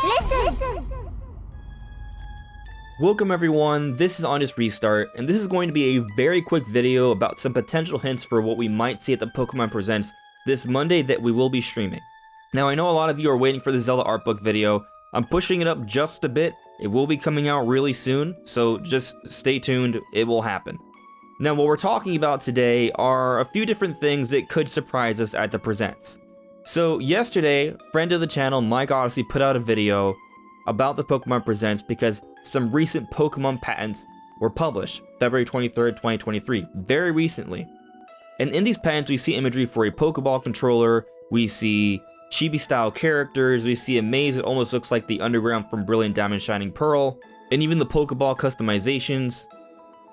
Listen! Welcome everyone, this is Andres Restart, and this is going to be a very quick video about some potential hints for what we might see at the Pokémon Presents this Monday that we will be streaming. Now I know a lot of you are waiting for the Zelda art book video. I'm pushing it up just a bit. It will be coming out really soon, so just stay tuned, it will happen. Now what we're talking about today are a few different things that could surprise us at the Presents. So yesterday, friend of the channel, Mike Odyssey, put out a video about the Pokémon Presents because some recent Pokémon patents were published, February 23rd, 2023, very recently. And in these patents, we see imagery for a Pokeball controller, we see chibi-style characters, we see a maze that almost looks like the underground from Brilliant Diamond Shining Pearl, and even the Pokeball customizations.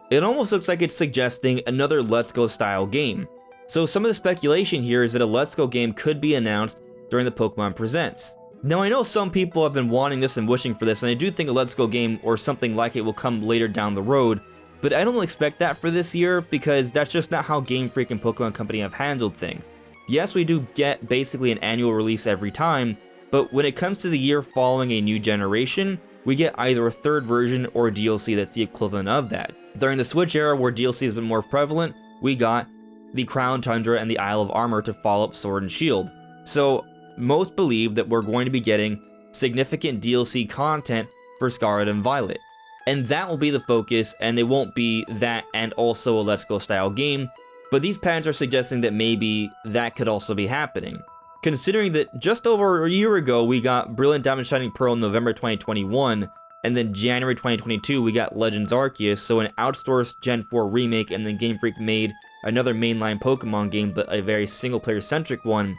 It almost looks like it's suggesting another Let's Go style game. So some of the speculation here is that a Let's Go game could be announced during the Pokémon Presents. Now I know some people have been wanting this and wishing for this, and I do think a Let's Go game or something like it will come later down the road, but I don't expect that for this year because that's just not how Game Freak and Pokémon Company have handled things. Yes, we do get basically an annual release every time, but when it comes to the year following a new generation, we get either a third version or DLC that's the equivalent of that. During the Switch era where DLC has been more prevalent, we got the Crown Tundra and the Isle of Armor to follow up Sword and Shield. So most believe that we're going to be getting significant DLC content for Scarlet and Violet. And that will be the focus, and it won't be that and also a Let's Go style game, but these patents are suggesting that maybe that could also be happening. Considering that just over a year ago we got Brilliant Diamond Shining Pearl in November 2021, and then January 2022 we got Legends Arceus, so an outsourced Gen 4 remake, and then Game Freak made another mainline Pokemon game, but a very single-player centric one.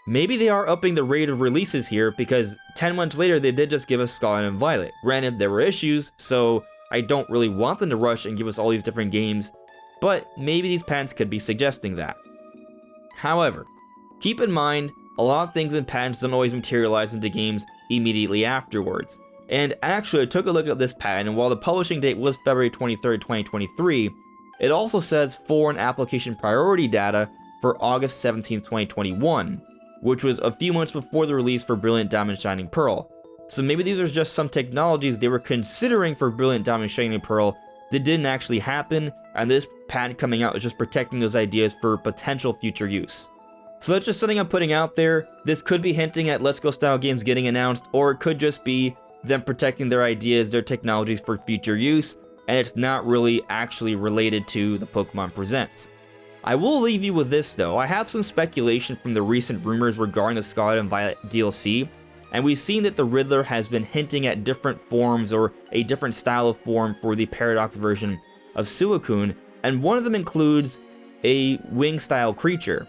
Maybe they are upping the rate of releases here because 10 months later they did just give us Scarlet and Violet. Granted, there were issues, so I don't really want them to rush and give us all these different games, but maybe these patents could be suggesting that. However, keep in mind, a lot of things in patents don't always materialize into games immediately afterwards. And actually, I took a look at this patent, and while the publishing date was February 23rd, 2023, it also says foreign application priority data for August 17th, 2021, which was a few months before the release for Brilliant Diamond Shining Pearl. So maybe these are just some technologies they were considering for Brilliant Diamond Shining Pearl that didn't actually happen, and this patent coming out is just protecting those ideas for potential future use. So that's just something I'm putting out there. This could be hinting at Let's Go style games getting announced, or it could just be them protecting their ideas, their technologies for future use, and it's not really actually related to the Pokémon Presents. I will leave you with this though. I have some speculation from the recent rumors regarding the Scarlet and Violet DLC, and we've seen that the Riddler has been hinting at different forms or a different style of form for the Paradox version of Suicune, and one of them includes a wing-style creature.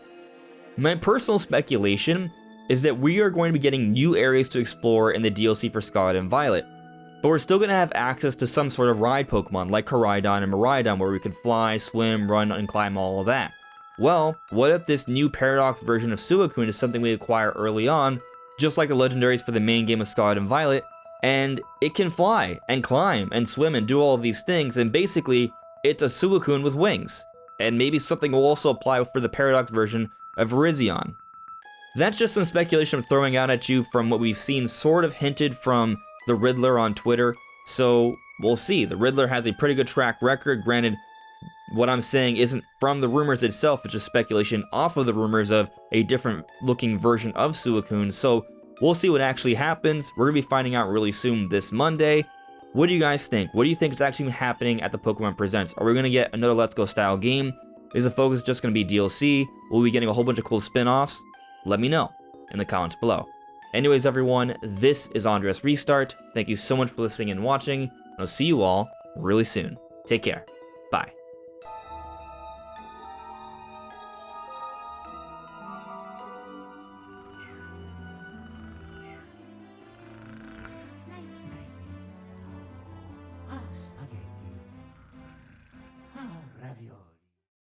My personal speculation is that we are going to be getting new areas to explore in the DLC for Scarlet and Violet, but we're still going to have access to some sort of ride Pokemon like Koraidon and Miraidon where we can fly, swim, run, and climb all of that. Well, what if this new Paradox version of Suicune is something we acquire early on, just like the legendaries for the main game of Scarlet and Violet, and it can fly, and climb, and swim, and do all of these things, and basically, it's a Suicune with wings. And maybe something will also apply for the Paradox version of Virizion. That's just some speculation I'm throwing out at you from what we've seen sort of hinted from the Riddler on Twitter, so we'll see. The Riddler has a pretty good track record. Granted, what I'm saying isn't from the rumors itself, it's just speculation off of the rumors of a different looking version of Suicune, so we'll see what actually happens. We're going to be finding out really soon this Monday. What do you guys think? What do you think is actually happening at the Pokémon Presents? Are we going to get another Let's Go style game? Is the focus just going to be DLC? Will we be getting a whole bunch of cool spin-offs? Let me know in the comments below. Anyways, everyone, this is Andres Restart. Thank you so much for listening and watching, and I'll see you all really soon. Take care.